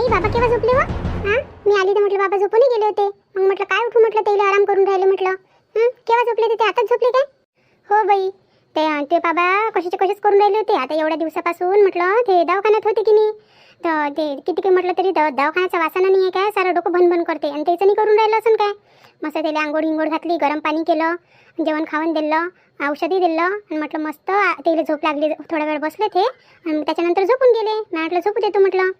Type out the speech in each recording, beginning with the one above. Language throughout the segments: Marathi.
आई बाबा केव्हा झोपले हो? हां मी आली तर म्हटलं बाबा झोपून गेले होते. मग म्हटलं काय उठू म्हटलं तेला आराम करून राहिले म्हटलं. केव्हा झोपले ते आताच झोपले काय? हो बाई ते बाबा कशाचे कसेच करून राहिले होते. आता एवढ्या दिवसापासून म्हटलं ते दवाखान्यात होते की नाही तर ते किती काही म्हटलं तरी दवाखान्याचा वासना नाही आहे काय, सारं डोकं भन करते आणि त्याचं नाही करून राहिलं असं काय. मस्त त्याला आंघोळ घातली, गरम पाणी केलं, जेवण खावण दिलं, औषधी दिलं आणि म्हटलं मस्त त्याला झोप लागली. थोडा वेळ बसले ते आणि त्याच्यानंतर झोपून गेले. मी म्हटलं झोपू देतो म्हटलं.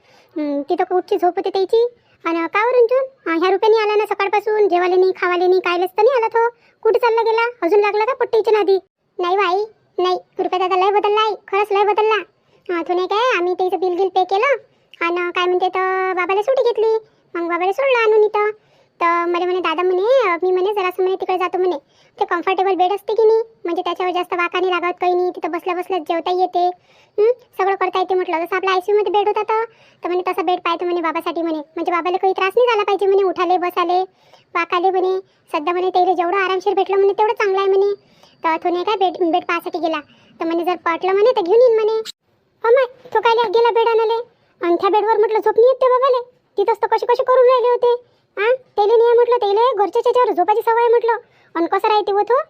तिथं कुठची झोप होते त्याची. आणि कावरून चून ह्या रुपयाने आला ना सकाळपासून, जेवाले नाही खावाले नाही कायलेच तर नाही आला तो. कुठे चालला गेला? अजून लागला का पट्टीच्या नादी? नाही बाई नाही, रुपया दादा लय बदलला आहे, खरंच लय बदलला. तो नाही काय आम्ही त्याचं बिल पे केलं आणि काय म्हणते तर बाबाला सुटी घेतली. मग बाबाला सोडलं आणून इथं. तर मला म्हणे दादा म्हणे मी म्हणे जरासं म्हणे तिकडे जातो म्हणे. ते कम्फर्टेबल बेड असते की नाही, म्हणजे त्याच्यावर जास्त वाका नाही लागत काही नाही, तिथं बसल्या बसल्या जेवता येते, सगळं करता येते म्हटलं. जसं आपला ICU मध्ये बेड होता तर म्हणे तसा बेड पाहतो म्हणे बाबासाठी म्हणे. म्हणजे बाबाला काही त्रास नाही झाला पाहिजे म्हणे, उठाले बसाले वाकाले म्हणे. सध्या म्हणे त्याला जेवढं आरामशीर भेटलं म्हणे तेवढं चांगलं आहे म्हणे. तर तो नाही काय बेड पाहासाठी गेला तर म्हणे जर पटलं म्हणे तर घेऊन येईन म्हणे. हो मग तो काय गेला बेड आणाले आणि त्या बेडवर म्हटलं झोप नाही येत ते बाबाले. तिथंच तर कसे करून राहिले होते. तेले नाही म्हटलं, तेले घरच्या त्याच्यावर झोपाची सवय म्हटलं. आणि कसं राहते हो तो?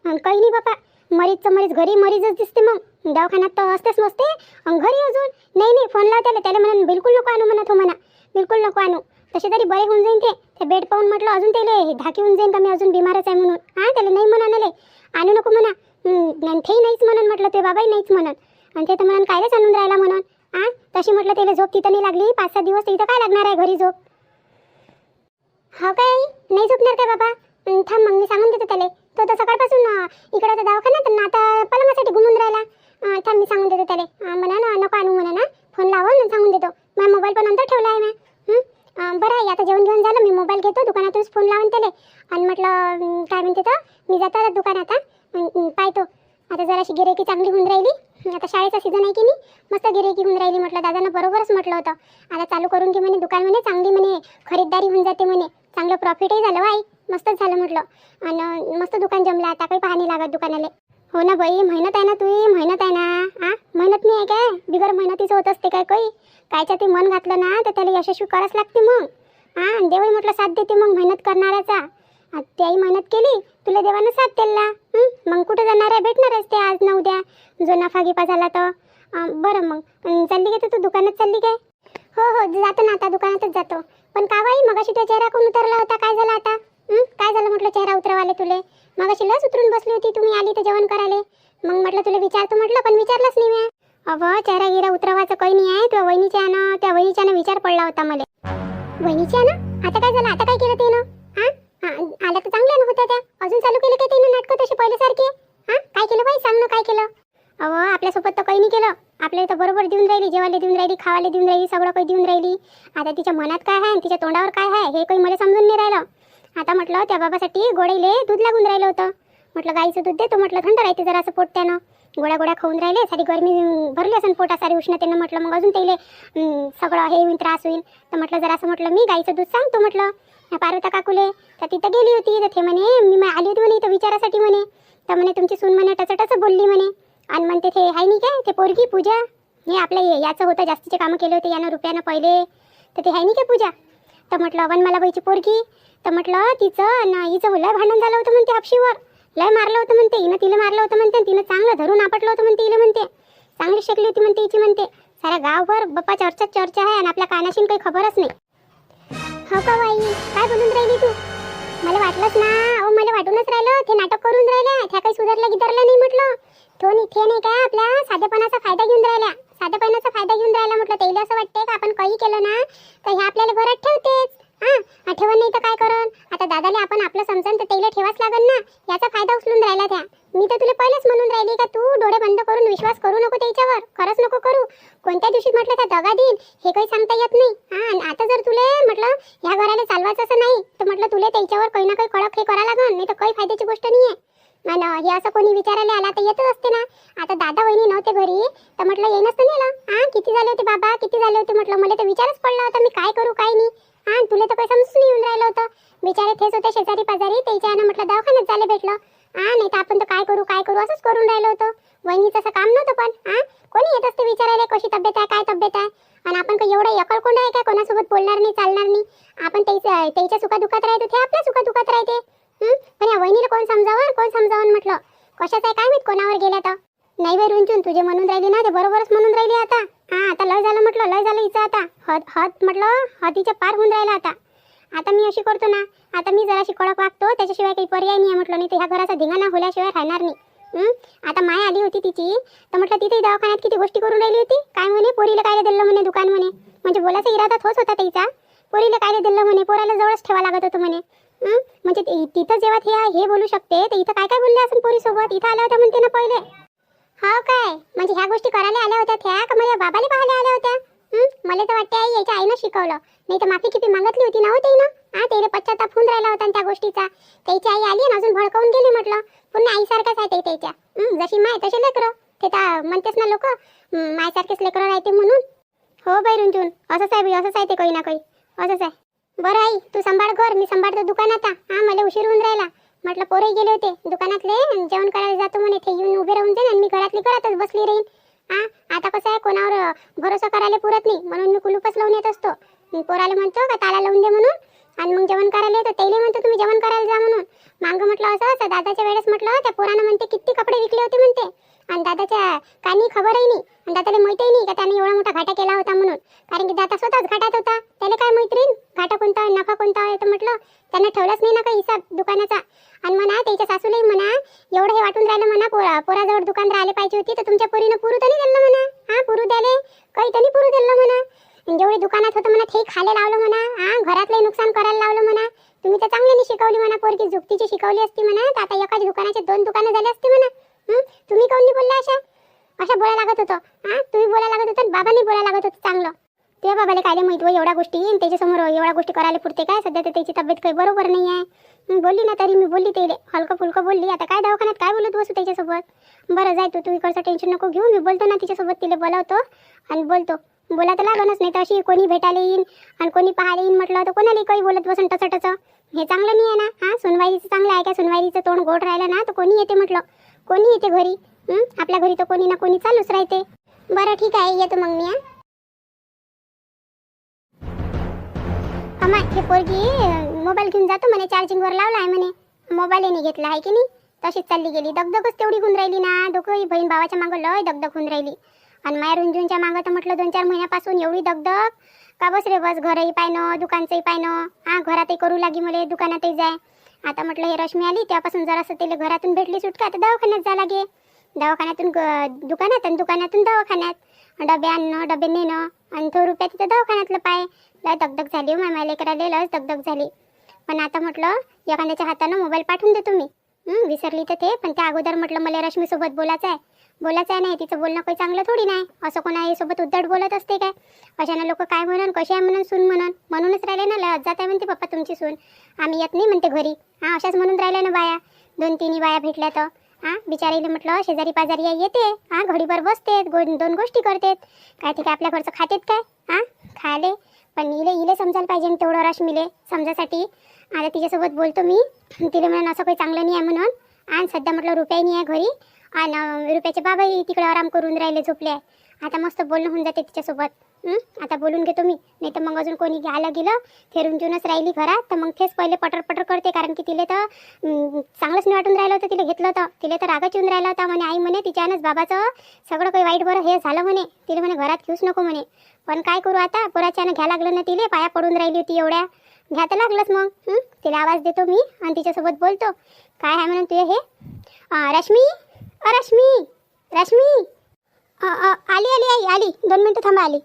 काही नाही बापा, मरीजचं मरीज घरी मरीजच दिसते. मग दवाखान्यात तर असतेच नसते आणि घरी अजून नाही फोन लाव त्याला म्हणा बिलकुल नको आणू म्हणा. तो म्हणा बिलकुल नको आणू, तसे तरी बरे होऊन जाईन ते बेड पाहून म्हटलं. अजून त्याला धाकी होऊन जाईन का मी अजून बिमारच आहे म्हणून. त्याला नाही म्हणा नाले आणू नको म्हणा. ते नाहीच म्हणून म्हटलं, ते बाबाही नाहीच म्हणून. आणि ते तर म्हणून कायलाच आणून राहिला म्हणून. तशी म्हटलं त्याला झोप तिथं नाही लागली 5-6 दिवस, इथं काय लागणार आहे घरी झोप. हो काय नाही झोपणार काय बाबा? थांब मग मी सांगून देतो त्याला. तो तर सकाळपासून इकडे होता दवाखान्यात आणि आता पलंगासाठी घुमून राहिला. थांब मी सांगून देतो त्याला. म्हणा ना नको आणू म्हणा ना, फोन लावून आणि सांगून देतो. माझा मोबाईल पण अंदर ठेवला आहे मी. बरं आहे आता जेवण घेऊन झालं, मी मोबाईल घेतो दुकानातूनच फोन लावून त्याला आणि म्हटलं काय म्हणते तर मी जातो आता दुकानात. पाहतो आता जराशी गिरायकी चांगली होऊन राहिली. आता शाळेचा सीझन आहे की नाही, मस्त गिरायकी होऊन राहिली. म्हटलं दादानं बरोबरच म्हटलं होतं आता चालू करून घे म्हणे दुकान म्हणे, चांगली म्हणे खरीददारी होऊन जाते म्हणे, चांगलं प्रॉफिटही झालं आई. मस्तच झालं म्हटलं आणि मस्त दुकान जमलं. आता काही पाहणी लागत दुकानाला. हो ना बाई, मेहनत आहे ना तुझी, मेहनत आहे ना. मेहनत नाही आहे काय? बिगर मेहनतीचं होत असते काय काही? कायच्या ते मन घातलं ना तर त्याला यशस्वी करावंच लागते मग. देवही म्हटलं साथ देते मग मेहनत करणाऱ्याचा. त्याही मेहनत केली, तुला देवानं साथ दिला. मग कुठं जाणार आहे? भेटणारच ते आज ना उद्या जो नफा गिफा झाला तर. बरं मग चालली का तू दुकानात चालली काय? हो जातो ना आता दुकानातच जातो. पण का बाई मगाशी तुझा चेहरा कोण उतरला होता? काय झालं आता? काय झालं म्हटलं चेहरा उतरवाले तुले? मगाशी लस उतरून बसली होती, तुम्ही आली तर जेवण करायला. मग म्हटलं तुला विचारतो म्हटलं, पण विचारलंच नाही मी. अगं चेहरा गिरा उतरवायचं काही नाही आहे. त्या वहिनीच्यानं विचार पडला होता मला. वहिनीच्यानं? आता काय झालं? आता काय केलं तिनं? आल्या तर चांगल्या होत्या त्या, अजून चालू केलं काय तिनं नाटकं तशी पहिल्यासारखी? काय केलं बाई सांग ना, काय केलं? आपल्यासोबत तर काही नाही केलं. आपल्याला तर बरोबर देऊन राहिली, जेवायला देऊन राहिली, खावायला देऊन राहिली, सगळं काही देऊन राहिली. आता तिच्या मनात काय आहे आणि तिच्या तोंडावर काय आहे हे काही मला समजून नाही राहिलं. आता म्हटलं त्या बाबासाठी गोडीले दूध लागून राहिलं होतं. म्हटलं गाईचं दूध देतो म्हटलं, थंड राहते जरा असं पोट त्यानं. गोळ्या खाऊन राहिले, सारी गरमी भरली असेल पोटा, सारी उष्णतेनं. म्हटलं मग अजून त्याला सगळं हे होईल, त्रास होईल. तर म्हटलं जरासं म्हटलं मी गाईचं दूध सांगतो म्हटलं पार्वता काकुले. तर तिथं गेली होती तर ते म्हणे मी आली होती म्हणे इथं विचारासाठी म्हणे. तर म्हणे तुमची सून म्हणे टचटच बोलली म्हणे. आणि म्हणते ते हाय नाही काय ते पोरगी पूजा, हे आपल्या याचं होतं जास्तीचे कामं केले होते यानं रुपयानं पहिले, तर ते हाय नाही काय पूजा. तर म्हटलं मला बाईची पोरगी. तर म्हटलं तिचं आणि हिचं लय भांडण झालं होतं म्हणते, हापशीवर लय मारलं होतं म्हणते. हिनं तिला मारलं होतं म्हणते, तिनं चांगलं धरून आपटलं होतं म्हणते हिला म्हणते. चांगली शेकली होती म्हणते हिची म्हणते. साऱ्या गावभर बाप्पा चर्चा आहे आणि आपल्या कानाशी काही खबरच नाही. हो का बाई, काय बोलून राहिली तू? मला वाटलंच ना. मला वाटूनच राहिलं ते नाटक करून राहिल्या, त्या काही सुधारल्या गिधारल्या नाही म्हटलं. तो नाही काय आपल्या साधेपणाचा फायदा घेऊन राहिल्या, साधेपणाचा फायदा घेऊन राहिला म्हटलं. त्याला असं वाटते का आपण काही केलं ना तर हे आपल्याला घरात ठेवतेच. ठेवण नाही तर काय करण? आता दादाला आपण आपलं समजन तर त्याला ठेवाच लागन ना. याचा फायदा उचलून राहिला त्या. मी तर तुला पहिलेच म्हणून राहिली का तू डोळे बंद करून विश्वास करू नको त्याच्यावर, खरंच नको करू. कोणत्या दिवशी म्हटलं त्या दगा देईन हे काही सांगता येत नाही. आणि आता जर तुले म्हटलं ह्या घराला चालवायचं असं नाही तर म्हटलं तुला त्याच्यावर काही ना काही कडक हे करा लागन, नाही तर काही फायद्याची गोष्ट नाही आहे. आणि हे असं कोणी विचारायला आला तर येतच असते ना. आता दादा वहिनी नव्हते घरी तर म्हटलं येईनच तर नेलं. किती झाले होते बाबा, किती झाले होते म्हटलं. मला तर विचारच पडला होता मी काय करू काय नाही. तुला तर काही समजून येऊन राहिलं होतं. बिचारे तेच होते शेजारी पाजारी, त्याच्यानं म्हटलं दवाखान्यात झाले भेटलं. नाही तर आपण तर काय करू असंच करून राहिलो होतं. वहिनीचं असं काम नव्हतं. पण कोणी येत असते विचारायला कशी तब्येत आहे, काय तब्येत आहे. आणि आपण काही एवढा एकलकोंडा आहे काय कोणासोबत बोलणार नाही चालणार नाही. आपण त्याच्या सुखादुखात राहतो, ते आपल्या सुखादुखात राहते. पण या वहिनीला कोण समजावं म्हटलं. कशाचं आहे काय माहित कोणावर गेल्या तर. नाही बाई रुंचून, तुझे म्हणून राहिली ना ते बरोबरच म्हणून राहिली आता. आता लय झालं म्हटलं, लय झालं हिचं आता. हद म्हटलं हदीच्या पार होऊन राहिला आता. आता मी अशी करतो ना, आता मी जराशी कडक वागतो, त्याच्याशिवाय काही पर्याय नाही आहे म्हटलं. नाही तर ह्या घराचा धिंगाणा होल्याशिवाय राहणार नाही. आता माय आली होती तिची तर म्हटलं तिथे दवाखान्यात किती गोष्टी करून राहिली होती. काय म्हणे पोरीला काय दिलं म्हणे दुकान म्हणे. म्हणजे बोलायचा इरादा तोच होता त्याचा. पोरीला काय दिलं म्हणे, पोराला जवळच ठेवा लागत होतं म्हणे. म्हणजे तिथं जेव्हा हे बोलू शकते तर इथं काय काय बोलले असेल पोरीसोबत. इथं आल्या होत्या म्हणते ना पहिले. हो काय, म्हणजे ह्या गोष्टी करायला आल्या होत्या त्या का माझ्या बाबाला पाहायला आल्या होत्या. मला तर वाटते आई याच्या आईनं शिकवलं. नाही तर माफी किती मागितली होती ना हो त्यानं. त्याला पश्चाताप होऊन राहिला होता त्या गोष्टीचा. त्याची आई आली आणि अजून भडकवून गेली म्हटलं. पुन्हा आईसारखाच आहे ते त्याच्या. जशी माय तसे लेकरं. ते तर म्हणतेच ना लोक मायसारखेच लेकरं राहते म्हणून. हो बाई रुंजून, असंच आहे बाई, असंच आहे ते काही ना काही असंच आहे. बरं आई तू सांभाळ घर, मी सांभाळतो दुकान आता. मला उशीर होऊन राहिला. म्हटलं पोरही गेले होते दुकानातले, जेवण करायला जातो म्हणे. ते येऊन उभे राहून जाईन आणि मी घरातली घरातच बसली राहीन. आता कसं आहे कोणावर भरोसा करायला पुरत नाही, म्हणून मी कुलूपच लावून येत असतो. पोराला म्हणतो का ताला लावून दे म्हणून, आणि मग जेवण करायला येतो त्याला म्हणतो तुम्ही जेवण करायला जा म्हणून. मांग म्हटलं असं दादाच्या वेळेस म्हटलं त्या पोरानं म्हणते किती कपडे विकले होते म्हणते. आणि दादाच्या कानी खबरही नाही आणि दादाला माहितही नाही का त्याने एवढा मोठा घाटा केला होता म्हणून. कारण की दादा स्वतःच घाटात होता. त्याला काय मैत्रीण घाटा कोणता आहे नफा कोणता आहे तर म्हटलं त्यांना ठेवलंच नाही ना काही हिसाब दुकानाचा. आणि म्हणा त्याच्या सासूलाही म्हणा एवढं हे वाटून राहिलं म्हणा पोराजवळ दुकान राहिले पाहिजे होती तर तुमच्या पोरीनं पुरू तरी दिलं म्हणा. पुरू द्याले काही तरी पुरू दिलं म्हणा. जेवढे दुकानात होतं म्हणा ते खायला लावलं म्हणा. घरातलं नुकसान करायला लावलं म्हणा. तुम्ही तर चांगल्याने शिकवली म्हणा पोरगी, जुक्तीची शिकवली असती म्हणा तर आता एकाच दुकानाचे 2 दुकानं झाले असते म्हणा. तुम्ही काऊन नाही बोलला अशा बोलायला लागत होतं. तुम्ही बोलायला लागत होतं, बाबांनी बोलायला लागत होतं चांगलं. ते बाबाला काय माहित एवढ्या गोष्टी त्याच्यासमोर एवढ्या गोष्टी करायला पुरते काय. सध्या तर त्याची तब्येत काही बरोबर नाही आहे. बोलली ना तरी मी बोलली ते हलकं फुलकं बोलली. आता काय दवाखान्यात काय बोलत बसू त्याच्यासोबत. बरं जाय तू इकडचं टेन्शन नको घेऊ. मी बोलतो ना तिच्यासोबत, तिला बोलावतो आणि बोलतो. बोला तर लागणच नाही तर अशी कोणी भेटायला येईन आणि कोणी पाहायला येईन म्हटलं तर कोणाला काही बोलत बसन टचटच. हे चांगलं नाही आहे ना. सुनवाईचं चांगलं आहे का. सुनवाईचं तोंड गोड राहिलं ना तर कोणी येते म्हटलं, कोणी येते घरी. आपल्या घरी तर कोणी ना कोणी चालूच राहते. बरं ठीक आहे येतो मग मी. अम्मा हे पोरगी मोबाईल घेऊन जातो म्हणे, चार्जिंगवर लावला आहे म्हणे. मोबाईलही नाही घेतला आहे की नाही. तशीच चालली गेली. दगदगच तेवढी होऊन राहिली ना. दोघंही बहीण भावाच्या मागं लय दगदग होऊन राहिली. आणि माया रुंजूंच्या मागं तर म्हटलं 2-4 महिन्यापासून एवढी दगदग का बस रे बस. घरही पाहिनं दुकानचंही पाहिनं. घरातही करू लागी मला, दुकानातही जाय. आता म्हटलं हे रश्मी आली त्यापासून जरासं तिला घरातून भेटली सुटका तर दवाखान्यात जा लागे. दवाखान्यातून दुकानात आणि दुकानातून दवाखान्यात. डबे आणणं डबे नेणं आणि ₹2 तिथं दवाखान्यातलं पाय. लय दगदग झाली हो माया लेकराला, लयच दगदग झाली. पण आता म्हटलं एखाद्याच्या हातानं मोबाईल पाठवून दे तुम्ही. विसरली तर ते. पण त्या अगोदर म्हटलं मला रश्मीसोबत बोलायचं आहे नाही. तिचं बोलणं काही चांगलं थोडी नाही. असं कोणासोबत उद्धट बोलत असते काय. अशानं लोक काय म्हणून कशी आहे म्हणून सून म्हणूनच राहिले ना. लय जात आहे म्हणते पप्पा तुमची सून. आम्ही येत नाही म्हणते घरी. अशाच म्हणून राहिल्या ना बाया. 2-3 बाया भेटल्या तर बिचारीला म्हटलं शेजारी पाजारी येते. घडीभर बसते 2 गोष्टी करतेत. काय ते काय आपल्या घरचं खातेत काय खायले. पण इले समजायला पाहिजे तेवढं रश्मीले समजासाठी. आता तिच्यासोबत बोलतो मी. तिला म्हणून असं काही चांगलं नाही आहे म्हणून. आणि सध्या म्हटलं रुपयाही नाही आहे घरी. आणि रुपयाचे बाबाही तिकडे आराम करून राहिले झोपले आहे. आता मस्त बोलणं होऊन जाते तिच्यासोबत. आता बोलून घेतो मी. नाही तर मग अजून कोणी घ्यायला गेलं फिरून जुनच राहिली घरात तर मग तेच पहिले पटर करते. कारण की तिला तर चांगलंच नाही वाटून राहिलं होतं. तिला घेतलं होतं तिला तर रागच येऊन राहिला होता. म्हणे आई म्हणे तिच्यानंच बाबाचं सगळं काही वाईट बरं हे झालं म्हणे. तिला म्हणे घरात घेऊच नको म्हणे. पण काय करू आता पोराच्यानं घ्या लागलं ना. तिला पाया पडून राहिली होती एवढ्या. घ्या तर लागलंच मग. तिला आवाज देतो मी आणि तिच्यासोबत बोलतो. काय आहे म्हणून तुझे हे रश्मी आली आई आली. 2 मिनिटं थांबा आली.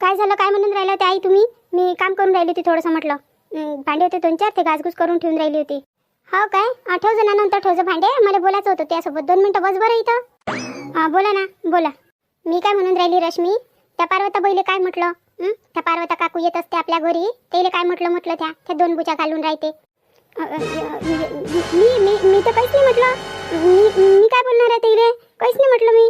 काय झालं काय म्हणून राहिलं ते आई तुम्ही. मी काम करून राहिली होती थोडंसं म्हटलं. भांडे होते 2-4 ते घासघूस करून ठेवून राहिली होती. हो काय ठेवजो ना नंतर ठेवजो भांडे. मला बोलायचं होतं त्यासोबत. 2 मिनिटं बस बरं इथं. बोला ना बोला. मी काय म्हणून राहिली रश्मी. त्या पार्वता बाईले काय म्हटलं. त्या पार्वता काकू येत असते आपल्या घरी. त्याला काय म्हटलं त्या 2 बुचा घालून राहते. मी तर काहीच नाही म्हटलं. मी काय बोलणार आहे तिले. काहीच नाही म्हटलं मी.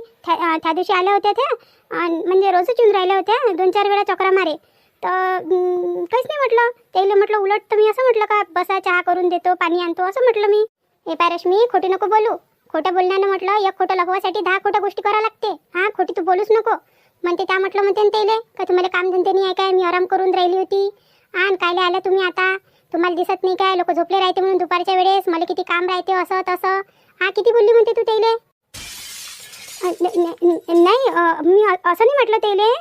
त्या दिवशी आल्या होत्या त्या म्हणजे रोजच येऊन राहिल्या होत्या. 2-4 वेळा चक्रा मारे तर काहीच नाही म्हटलं. त्याला म्हटलं उलट तर मी असं म्हटलं का बसा चहा करून देतो पाणी आणतो असं म्हटलं मी. हे पाय रश्मी खोटी नको बोलू. खोटं बोलण्यानं म्हटलं एक खोटं लपवासाठी 10 खोट्या गोष्टी करावं लागते. खोटी तू बोलूच नको. म्हणते त्या म्हटलं म्हणते तेले का तुम्हाला कामधंदे नाही आहे काय, मी आराम करून राहिली होती. आणि कायले आल्या तुम्ही आता, तुम्हाला दिसत नाही काय लोक झोपले राहते म्हणून दुपारच्या वेळेस, मला किती काम राहते असं तसं. हा किती बोलली म्हणते तू तेले. नाही मी असं नाही म्हटलं तेले.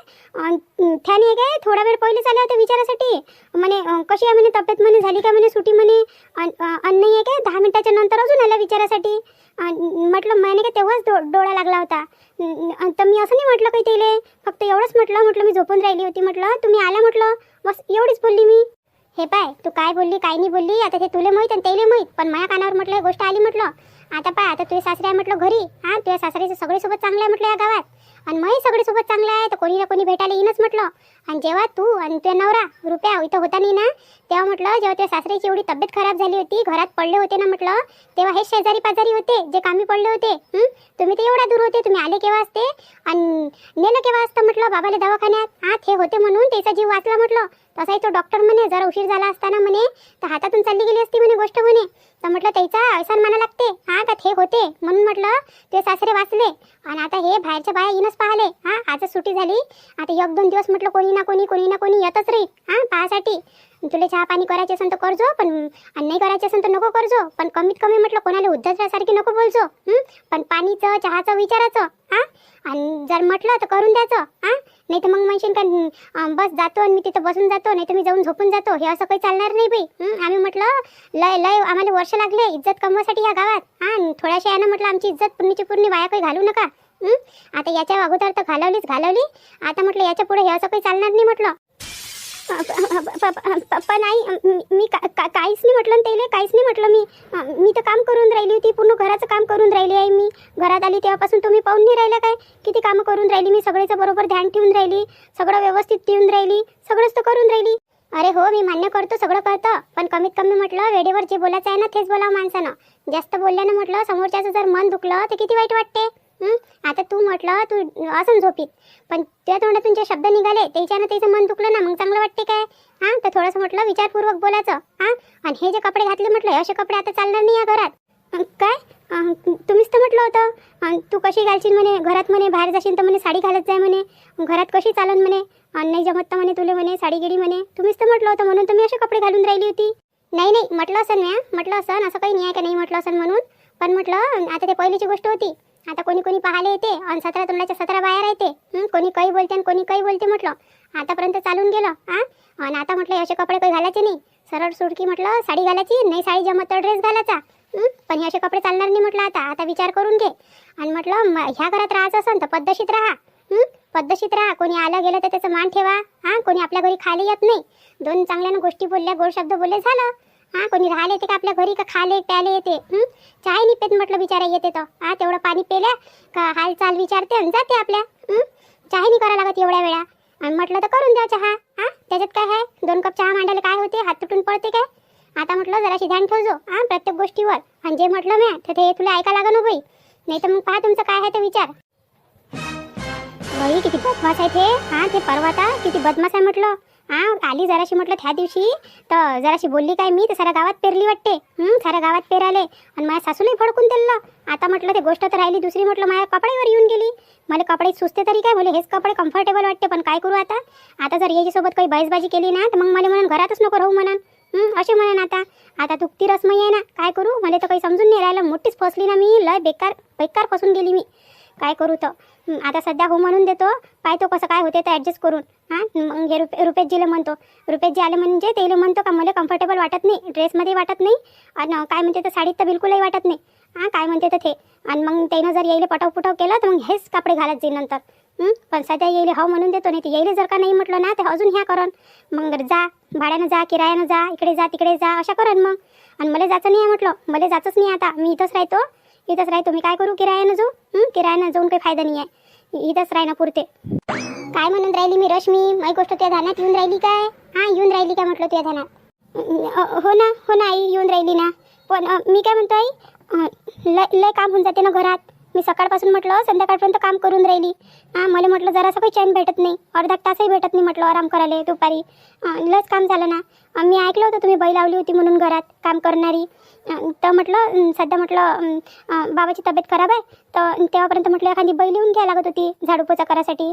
त्याने काय थोडा वेळ पहिलेच आले होते विचारासाठी. म्हणे कशी आहे म्हणे तब्येत म्हणे, झाली का म्हणे सुटी म्हणे. आणि नाही आहे काय 10 मिनिटाच्या नंतर अजून आला विचारासाठी. म्हटलं मैंने काय तेव्हाच डोळा लागला होता. तर मी असं नाही म्हटलं काही तेले, फक्त एवढंच म्हटलं मी झोपून राहिली होती म्हटलं, तुम्ही आला म्हटलं, बस एवढीच बोलली मी. हे पाय तू काय बोलली काय नाही बोलली आता ते तुला माहीत आणि तेले माहीत, पण माझ्या कानावर म्हटलं ही गोष्ट आली म्हटलं. आता पाय आता तुझे सासरे आहे म्हटलं घरी. हा तुझ्या सासऱ्याचे सगळे सोबत चांगलं आहे म्हटलं या गावात, आणि मग सगळे सोबत चांगलं आहे तर कोणी ना कोणी भेटायला येईनच म्हटलं. आणि जेव्हा तू आणि तुझ्या नवरा रुपया इथं होता नाही ना, तेव्हा म्हटलं जेव्हा तुझ्या सासऱ्याची एवढी तब्येत खराब झाली होती, घरात पडले होते ना म्हटलं, तेव्हा हे शेजारी पाजारी होते जे कामी पडले होते. तुम्ही ते एवढा दूर होते, तुम्ही आले केव्हा असते आणि नेलं केव्हा असतं म्हटलं बाबाला दवाखान्यात. हा ते होते म्हणून त्याचा जीव वाचला म्हटलं. तसाही तो डॉक्टर म्हणे जरा उशीर झाला असताना म्हणे तर हातातून चालली गेली असती म्हणे गोष्ट म्हणे. तर म्हटलं त्याचा अहसान माना लागते. हा का ते होते म्हणून म्हटलं ते सासरे वाचले. आणि आता हे बाहेरच्या बाया येणंच पाहिले. हा आजच सुट्टी झाली, आता 1-2 दिवस म्हटलं कोणी ना कोणी येतच राहील हा पाहासाठी. तुला चहा पाणी करायचे असेल तर करजो, पण नाही करायचे असेल तर नको करजो, पण कमीत कमी म्हटलं कोणाला उद्धटल्यासारखी नको बोलजो. पण पाणीचं चहाचं विचारायचं. हा आणि जर म्हटलं तर करून द्यायचं. हा नाही तर मग म्हणशील का बस जातो आणि मी तिथं बसून जातो, नाही तर मी जाऊन झोपून जातो, हे असं काही चालणार नाही बाई. आम्ही म्हटलं लय आम्हाला वर्ष लागले इज्जत कमवासाठी या गावात. हा थोड्याशा यानं म्हटलं आमची इज्जत पूर्णीची वाया काही घालू नका. आता याच्या अगोदर तर घालवली, आता म्हटलं याच्या पुढे हे असं काही चालणार नाही म्हटलं. पण आई मी काहीच नाही म्हटलं त्याला, काहीच नाही म्हटलं. मी तर काम करून राहिली होती, पूर्ण घराचं काम करून राहिली आहे मी. घरात आली तेव्हापासून तुम्ही पाहून नाही राहिला काय किती कामं करून राहिली मी, सगळ्याचं बरोबर ध्यान ठेवून राहिली, सगळं व्यवस्थित ठेवून राहिली, सगळंच तर करून राहिली. अरे हो मी मान्य करतो सगळं करतं, पण कमीत कमी म्हटलं वेळेवर जे बोलायचं आहे ना तेच बोलावं माणसानं. जास्त बोलल्यानं म्हटलं समोरच्याचं जर मन दुखलं तर किती वाईट वाटते. आता तू म्हटलं तू असं झोपीत, पण त्या तोंडातून जे शब्द निघाले त्याच्यानं त्याचं मन दुखलं ना, मग चांगलं वाटते काय. हा तर थोडंसं म्हटलं विचारपूर्वक बोलायचं. हा आणि हे जे कपडे घातले म्हटलं असे कपडे आता चालणार नाही या घरात. काय तुम्हीच तर म्हटलं होतं तू कशी घालशील म्हणे घरात, म्हणे बाहेर जाशील तर म्हणे साडी घालत जाय म्हणे, घरात कशी चालन म्हणे, नाही जमत तर म्हणे तुले म्हणे साडी गेडी म्हणे. तुम्हीच तर म्हटलं होतं म्हणून तुम्ही असे कपडे घालून राहिली होती. नाही म्हटलं असं नाही, म्हटलं असं असं काही नाही आहे का नाही म्हटलं असं म्हणून. पण म्हटलं आता ते पहिलीची गोष्ट होती, आता कोणी पाहायला येते आणि 17 तोंडाच्या 17 बाहेर येते. कोणी काही बोलते आणि कोणी काही बोलते म्हटलं. आतापर्यंत चालून गेलं. आणि आता म्हटलं असे कपडे काही घालायचे नाही, सरळ सुडकी म्हटलं साडी घालायची, नाही साडी जमत तर ड्रेस घालायचा. पण हे असे कपडे चालणार नाही म्हटलं. आता विचार करून घे. आणि म्हटलं ह्या घरात राहायचं असेल तर पद्धतशीर राहा. पद्धतशीर राहा, कोणी आलं गेलं तर त्याचं मान ठेवा. कोणी आपल्या घरी खायला येत नाही, 2 चांगल्यानं गोष्टी बोलल्या, गोड शब्द बोलले झालं. कोणी राहिले येते का आपल्या घरी का खाले प्याले येते. चहा नाही पेत म्हटलं बिचारा येते तर तेवढं पाणी पेल्या का हालचाल विचारते आणि जाते आपल्या. चहा नाही करायला लागत एवढ्या वेळा. आणि म्हटलं तर करून द्या चहा. त्याच्यात काय आहे, 2 कप चहा मांडायला काय होते, हात तुटून पडते काय. आता म्हटलं जराशी ध्यान ठेवजो प्रत्येक गोष्टीवर. आणि जे म्हटलं मी तर ते तुला ऐका लागन हो बाई, नाही तर मग पहा तुमचं काय आहे ते विचार. बाई किती बदमाश आहे ते. ते परवाता किती बदमाश आहे म्हटलं. आली जराशी म्हटलं त्या दिवशी तर जराशी बोलली काय मी तर साऱ्या गावात पेरली वाटते. साऱ्या गावात पेराले आणि माझ्या सासूलाही फडकून दिलं. आता म्हटलं ते गोष्ट तर राहिली दुसरी, म्हटलं माझ्या कपड्यावर येऊन गेली. मला कपडे सुचते तरी काय, मला हेच कपडे कम्फर्टेबल वाटते, पण काय करू आता जर याच्यासोबत काही बाईसबाजी केली ना तर मग मला म्हणून घरातच नको राहू म्हणून असे म्हणून. आता दुखती रसमई आहे ना, काय करू मला तर काही समजून नाही राहिलं. मोठीच फसली ना मी, लय बेकार फसून गेली मी. काय करू तर आता सध्या हो म्हणून देतो, पाहतो कसं काय होते तर ॲडजस्ट करून. मग हे रुपेशजीला म्हणतो, रुपेशजी आले म्हणजे तेले म्हणतो का मला कम्फर्टेबल वाटत नाही, ड्रेसमध्ये वाटत नाही, आणि काय म्हणते तर साडीत तर बिलकुलही वाटत नाही. काय म्हणते तर ते. आणि मग त्यानं जर यायला पटाव केलं तर मग हेच कपडे घालत जाईल नंतर. पण सध्या येईल हो म्हणून देतो, नाही तर येईल जर का नाही म्हटलं ना तर अजून ह्या करण. मग जा भाड्यानं जा, किरायानं जा, इकडे जा तिकडे जा अशा करण मग. आणि मला जायचं नाही आहे म्हटलं, मला जायचंच नाही आता, मी इथंच राहतो. मी काय करू, किरायानं किरायानं जाऊन काही फायदा नाही आहे, इथंच राहणं पुरते. काय म्हणून राहिली मी रश्मी, माझी गोष्ट तुझ्या ध्यानात येऊन राहिली काय. येऊन राहिली काय म्हटलं तुझ्या ध्यानात. हो ना आई येऊन राहिली ना. पण मी काय म्हणतो आई, लय काम होऊन जाते ना घरात. मी सकाळपासून म्हटलं संध्याकाळपर्यंत काम करून राहिली. मला म्हटलं जरासं काही चैन भेटत नाही, अर्धा तासही भेटत नाही म्हटलं आराम करायला दुपारी. लयच काम झालं ना. मी ऐकलं होतं तुम्ही बाई लावली होती म्हणून घरात काम करणारी. तर म्हटलं सध्या म्हटलं बाबाची तब्येत खराब आहे तर तेव्हापर्यंत म्हटलं एखादी बाई लिहून घ्यायला लागत होती झाडू पोचा करायसाठी.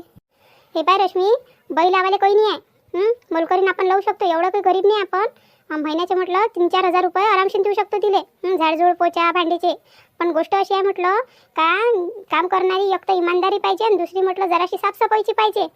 हे पाय रश्मी, बैल लावायला काही नाही आहे. मोलकरीन आपण लावू शकतो, एवढं काही गरीब नाही आपण. महिन्याचे म्हटलं 3-4 हजार रुपये आरामशीर देऊ शकतो तिले. झाडझूड पोचा भांडीचे. पण गोष्ट अशी आहे म्हटलं का काम करणारी एक तर इमानदारी पाहिजे आणि दुसरी म्हटलं जराशी साफसफाईची पाहिजे.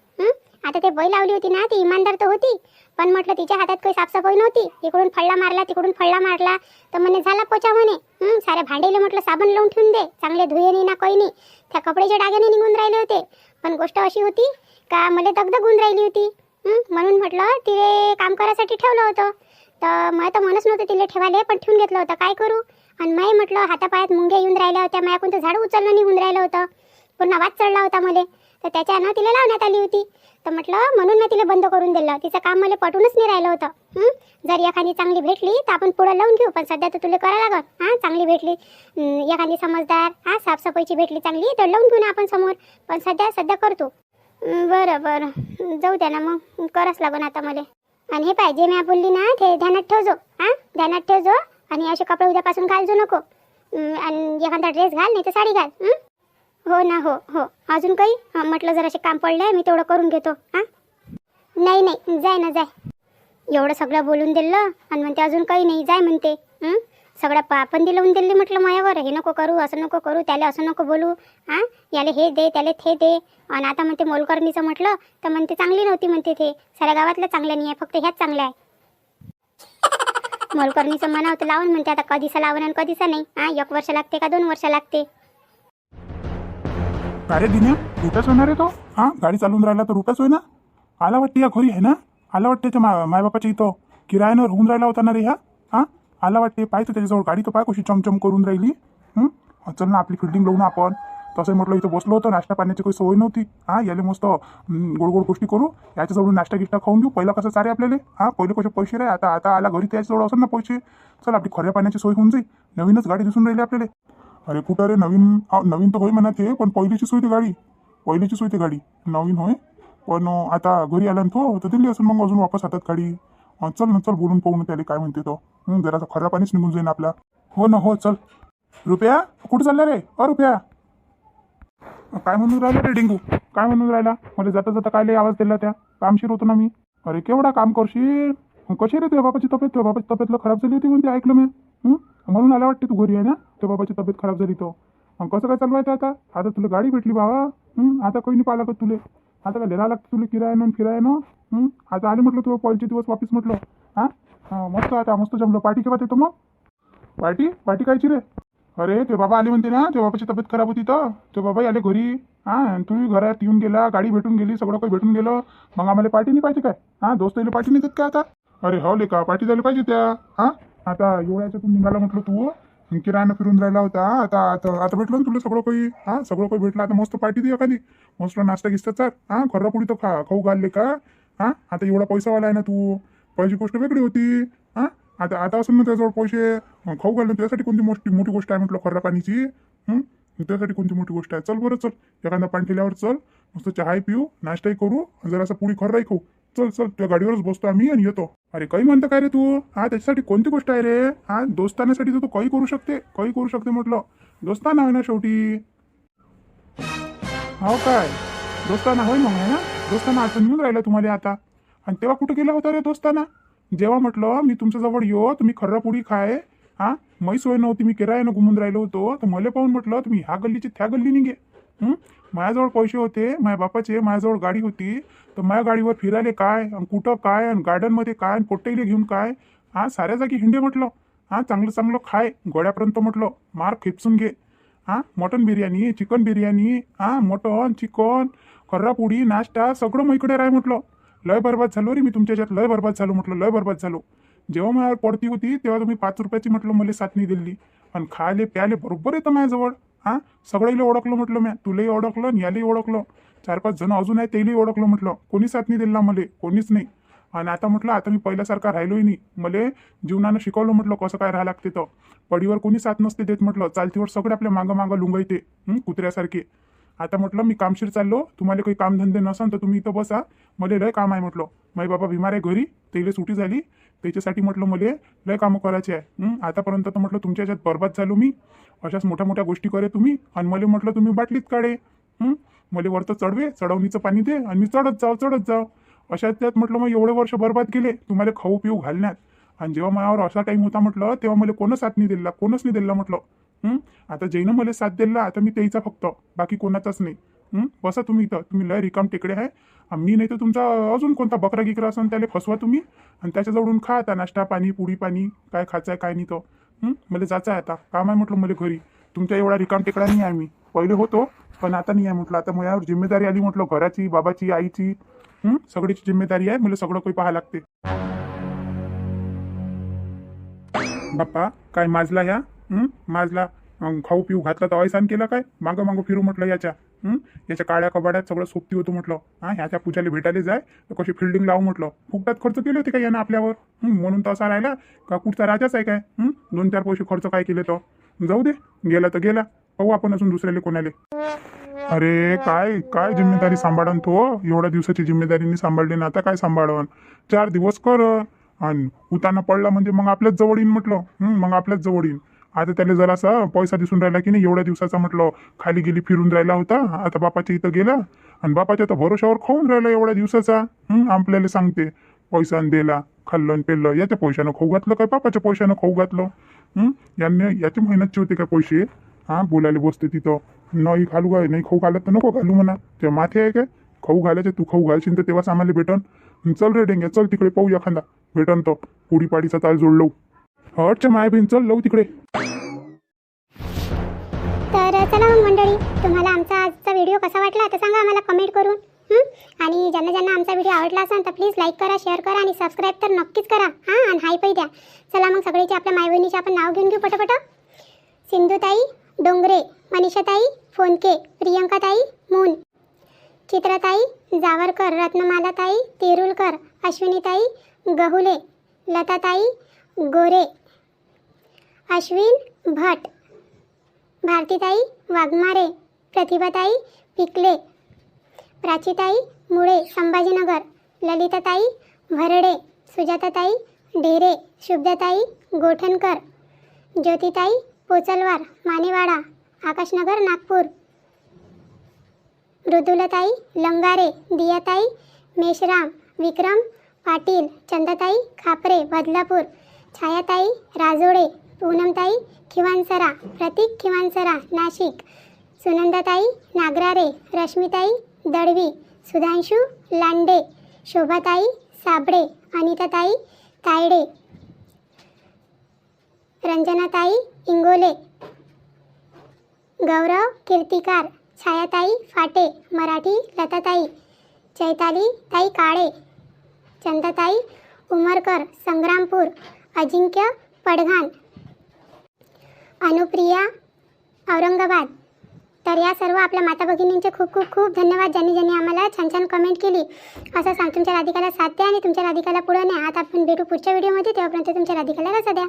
आता ते बैल लावली होती ना, ती इमानदार तर होती, पण म्हटलं तिच्या हातात काही साफसफाई नव्हती. इकडून फळला मारला तिकडून फळला मारला तर म्हणे झाला पोचा म्हणे. साऱ्या भांडेले म्हटलं साबण लावून ठेवून दे, चांगले धुये नाही ना काही नाही. त्या कपड्याच्या डाग्याने निघून राहिले होते. पण गोष्ट अशी होती का मला दगदग होऊन राहिली होती. म्हणून म्हटलं तिले काम करायसाठी ठेवलं होतं. तर मला तर मनच नव्हतं तिला ठेवायला, पण ठेवून घेतलं होतं. काय करू. आणि मी म्हटलं हातापायात मुंग्या येऊन राहिल्या होत्या, माझ्याकडून तर झाडू उचलणं निघून राहिलं होतं, पूर्ण वाद चढला होता मला. तर त्याच्यानं तिला लावण्यात आली होती. तर म्हटलं म्हणून मी तिला बंद करून दिलं. तिचं काम मला पटूनच नाही राहिलं होतं. जर एखादी चांगली भेटली तर आपण पुढं लावून घेऊ, पण सध्या तर तुला करायला लागत. चांगली भेटली एखादी समजदार साफसफाईची भेटली चांगली तर लावून घेऊ ना आपण समोर. पण सध्या करतो. बरं जाऊ द्या ना मग, करावंच लागन आता मला. आणि हे पाहिजे मी बोलली ना ते ध्यानात ठेवजो. ध्यानात ठेवजो. आणि असे कपडे उद्यापासून घालजो नको. आणि एखादा ड्रेस घाल, नाही तर साडी घाल. हो ना. हो अजून काही म्हटलं जर असे काम पडले मी तेवढं करून घेतो. नाही जाय ना जाय. एवढं सगळं बोलून दिलं आणि म्हणते अजून काही नाही जाय म्हणते. सगळं पापंदी लावून दिली म्हटलं मायावर. हे नको करू, असं नको करू, त्याला असं नको बोलू. याला हे दे त्याला ते दे. आणि आता म्हणते मोलकरणीचं म्हटलं तर म्हणते चांगली नव्हती म्हणते. ते साऱ्या गावातलं चांगलं नाही आहे, फक्त ह्याच चांगलं आहे. मोलकरणीचं म्हणावं तर लावून म्हणते. आता कधीचा लावून आणि कधीचा नाही. 1 वर्ष लागते का 2 वर्ष लागते. अरे दिन्या रुपयाच होणार आहे तो. गाडी चालून राहिला तर रुपयाच होय ना. आला वाटते या घरी आहे ना. आला वाटते त्याच्या मायबापाच्या इथं किरायानं राहून राहिला होता ना रे. आला वाटते. पाहिजे त्याच्याजवळ गाडी तर पाय कशी चमचम करून राहिली. चल ना आपली फिल्डिंग लावू ना आपण. तसं म्हटलं इथं बसलो होतं, नाश्ता पाण्याची काही सोय नव्हती. याले मस्त गोड गोष्टी करू, याच्याजवळून नाश्ता गिष्टा खाऊन घेऊ. पहिला कसं चारे आपल्याला. पहिले कसे पैसे रे. आता आला घरी त्याच्याजवळ असं ना पैसे. चल आपली खऱ्या पाण्याची सोय होऊन जाईल. नवीनच गाडी दिसून राहिली आपल्याला. अरे कुठं रे नवीन तर होय म्हणा ते, पण पहिलीची सोय ती गाडी. पहिलीची सोय ती गाडी नवीन होय. पण आता घरी आला ना तो तर दिली असून मग अजून वापस हातात गाडी. चल बोलून पाहू ना त्याला काय म्हणते तो. जरासा खरा पाणीच निघून जाईन आपला. हो ना हो चल. रुपया कुठं चालला रे. रुपया काय म्हणून राहिला रे डिंगू. काय म्हणून राहिला. मला जाता काय आवाज दिला त्या. कामशीर होतो ना मी. अरे केवढा काम करशील. कशी रे तुझ्या बाबाची तब्येत. तुझ्या बाबाची तब्येतला खराब झाली होती म्हणते, ऐकलं मी. म्हणून आला वाटते तू घरी आहे ना. तुझ्या बाबाची तब्येत खराब झाली तो. कसं काय चालवायचं आता तुला गाडी भेटली बाबा. आता काही नाही पाहिलं का तुले. आता काय लिहायला लागतं तुला किरायानं फिरायनं. आता आले म्हटलं तुझं पहिलेचे दिवस वापिस म्हटलं. मस्त आता मस्त जमलं. पार्टी केव्हा देतो मग. पार्टी कायची रे. अरे ते बाबा आले म्हणते ना. ते बाबाची तब्येत खराब होती तर ते बाबाही आले घरी. तुम्ही घरात येऊन गेला, गाडी भेटून गेली, सगळं काही भेटून गेलं. मग आम्हाला पार्टी नाही पाहिजे काय. दोस्त येईल पार्टी नाही देत का आता. अरे हो ले का पार्टी द्यायला पाहिजे त्या. आता एवढ्याच्यातून निघाला म्हटलं तू. किरायानं फिरून राहिला होता. आता भेटलं ना तुला सगळं काही. सगळं काही भेटलं. आता मस्त पार्टी दे एखादी. मस्त नाश्ता गिस्ता चाल. खर्रा पुढी तर खाऊ घालले का. आता एवढा पैसावाला आहे ना तू. पैसे गोष्ट वेगळी होती. आता असं ना त्याजवळ पैसे खाऊ घालणं त्यासाठी कोणती मोठी गोष्ट आहे म्हटलं खर्रा पाणीची. त्यासाठी कोणती मोठी गोष्ट आहे. चल बरं चल. एखादा पाणी केल्यावर चल. मस्त चहाही पिऊ, नाश्ताही करू, जरा असं पुढी खर्राही खाऊ. चल त्या गाडीवरच बसतो आम्ही आणि येतो. अरे काही म्हणतं काय रे तू. त्याच्यासाठी कोणती गोष्ट आहे रे. दोस्तानासाठी तर तू काही करू शकते म्हटलं. दोस्ताना आहे ना शेवटी. हो काय दोस्ताना होय मग आहे ना. दोस्ताना आता निघून राहिला तुम्हाला आता. आणि तेव्हा कुठे गेला होता रे दोस्ताना. जेव्हा म्हटलं मी तुमच्याजवळ येऊ तुम्ही खर्रा पुडी खाय. मै सोय नव्हती, मी किरायानं घुमून राहिलो होतो, तर मला पाहून म्हटलं तुम्ही ह्या गल्लीची त्या गल्ली निघे. माझ्याजवळ पैसे होते माझ्या बापाचे, माझ्याजवळ गाडी होती, तर माझ्या गाडीवर फिरायले काय आणि कुठं काय आणि गार्डनमध्ये काय आणि पोट्टेले घेऊन काय. साऱ्या जागी हिंडे म्हटलं. चांगलं खाय गोड्यापर्यंत म्हटलं. मार खेपसून घे. Mutton biryani, chicken biryani, mutton chicken खर्रापुडी नाश्ता सगळं मग इकडे राय म्हटलं. लय बरबाद झालो रे मी तुमच्याच्यात. लय बरबाद झालो म्हटलं. लय बरबाद झालो. जेव्हा माझ्यावर पडती होती तेव्हा तुम्ही 5 रुपयाची म्हटलं मला साथ नाही दिली. आणि खायले प्याले बरोबर येतं माझ्याजवळ. सगळ्याला ओळखलं म्हटलं. मी तुलाही ओळखलं आणि यालाही ओळखलं. 4-5 जण अजून आहे तेही ओळखलं म्हटलं. कोणी साथ नाही दिला मला, कोणीच नाही. आणि आता म्हटलं आता मी पहिल्यासारखा राहिलोही नाही. मला जीवनानं शिकवलं म्हटलं कसं काय राहायला लागते. तर पडीवर कोणी साथ नसते देत म्हटलं. चालतीवर सगळे आपल्या मागं लुंगायते कुत्र्यासारखे. आता म्हटलं मी कामशीर चाललो. तुम्हाला काही कामधंदे नसन तर तुम्ही इथं बसा. मला लय काम आहे म्हटलं. माझे बाबा बिमार आहे घरी, त्याला सुटी झाली. त्याच्यासाठी म्हटलं मला लय कामं करायचे आहे. आतापर्यंत तर म्हटलं तुमच्या ह्याच्यात बरबाद झालो मी. अशाच मोठ्या गोष्टी करे तुम्ही. आणि मला म्हटलं तुम्ही बाटलीत काढे. मला वरचं चढवे, चढवणीचं पाणी दे आणि मी चढत जाव. अशात त्यात म्हटलं मग एवढे वर्ष बरबाद केले तुम्हाला खाऊ पिऊ घालण्यात. आणि जेव्हा माझ्यावर असा टाइम होता म्हटलं तेव्हा मला कोणच साथ नाही दिला, कोणच नाही दिला म्हटलं. आता जैनं मला साथ दिला, आता मी त्याचा फक्त, बाकी कोणाचाच नाही. बसा तुम्ही इथं, तुम्ही लय रिकाम टेकडे आहे. मी नाही तर तुमचा अजून कोणता बकरा गिकरा असेल त्याला फसवा तुम्ही आणि त्याच्याजवळून खा आता नाश्ता पाणी पुडी पाणी काय खायचं आहे काय नाही तो. मला जायचं आहे आता, काम आहे म्हटलं मला घरी. तुमच्या एवढा रिकाम टेकडा नाही आहे मी, पहिले होतो पण आता नाही आहे म्हटलं. आता माझ्यावर जिम्मेदारी आली म्हटलं, घराची, बाबाची, आईची, सगळीची जिम्मेदारी आहे. मला सगळं काही पाहायला लागते. बाप्पा काय माजला ह्या, माजला खाऊ पिऊ घातला तर अयसान केला काय, मागं मागं फिरू म्हटलं याच्या. याच्या काळ्या कबाड्यात सगळं सोबती होतं म्हटलं. ह्याच्या पूजाला भेटायला जाय तर कशी फिल्डिंग लावू म्हटलं. फुकटात खर्च केले होते का यानं आपल्यावर, म्हणून तर असा राहिला का कुठचा राजाच आहे काय. 2-4 पैसे खर्च काय केले तर जाऊ दे, गेला तर गेला, पाहू आपण अजून दुसऱ्याला कोणाले. अरे काय काय जिम्मेदारी सांभाळन तो, एवढ्या दिवसाची जिम्मेदारीने सांभाळली ना, आता काय सांभाळन. 4 दिवस कर आणि उताना पडला म्हणजे मग आपल्याच जवळ येईन म्हटलं. मग आपल्याच जवळ येईन. आता त्याला जरासा पैसा दिसून राहिला की नाही, एवढ्या दिवसाचा म्हटलं खाली गेली फिरून राहिला होता. आता बापाच्या इथं गेला आणि बापाच्या तर भरोशावर खाऊन राहिला एवढ्या दिवसाचा. आपल्याला सांगते पैसा दिला, खाल्लं पेल्लं, याच्या पैशानं खाऊ घातलं काय बापाच्या पैशानं खाऊ घातलं. यांनी याची मेहनतची होते काय पैसे. बोलायला बसते तिथं, नाही घालू काय, नाही खाऊ घालत तर नको घालू म्हणा. ते माथे आहे काय खाऊ घालायचे, तू खाऊ घालशील तर तेव्हाच आम्हाला भेटन. चल रे डेंग्या, चल तिकडे पाहू एखादा भेटन तो पुडी पाडीचा ताल जोडलो. हटच्या माय बहीण, चल लव तिकडे. तर चला मग मंडळी, तुम्हाला आमचा आजचा व्हिडिओ कसा वाटला तर सांगा आम्हाला कमेंट करून. आणि ज्यांना ज्यांना आमचा व्हिडिओ आवडला असेल तर प्लीज लाईक करा, शेअर करा आणि सबस्क्राईब तर नक्कीच करा. आणि हाय पै द्या. चला मग सगळीचे आपल्या माय बहिणीचे आपण नाव घेऊन घेऊ पटापट. सिंधुताई डोंगरे, मनीषाताई फोनके, प्रियंकाताई मून, चित्रताई जावरकर, रत्नमालाताई तेरुलकर, अश्विनीताई गहुले, लताताई गोरे, अश्विन भट, भारतीताई वाघमारे, प्रतिभाताई पिकले, प्राचीताई मुळे संभाजीनगर, ललिताताई भरडे, सुजाताताई ढेरे, शुभदाताई गोठणकर, ज्योतिताई पोचलवार मानेवाडा, आकाशनगर नागपूर, मृदुलताई लंगारे, दियाताई मेश्राम, विक्रम पाटील, चंदाताई खापरे बदलापूर, छायाताई राजोडे, पूनमताई खिवानसरा, प्रतीक खिवानसरा नाशिक, सुनंदाताई नागरारे, रश्मिताई दळवी, सुधांशू लांडे, शोभाताई साबडे, अनिताताई तायडे, रंजनाताई इंगोले, गौरव कीर्तिकार, छायाताई फाटे, मराठी लताताई, चैताली ताई काळे, चंदाताई उमरकर संग्रामपूर, अजिंक्य पडघाण, अनुप्रिया औरंगाबाद. तर या सर्व आपल्या माता भगिनींचे खूप खूप खूप धन्यवाद, ज्यांनी ज्यांनी आम्हाला छान छान कमेंट केली. असं सांग तुमच्या राधिकाला साथ द्या आणि तुमच्या राधिकाला पुढं न्या. आता आपण भेटू पुढच्या व्हिडिओमध्ये, तेव्हापर्यंत तुमच्या राधिकाला रजा द्या.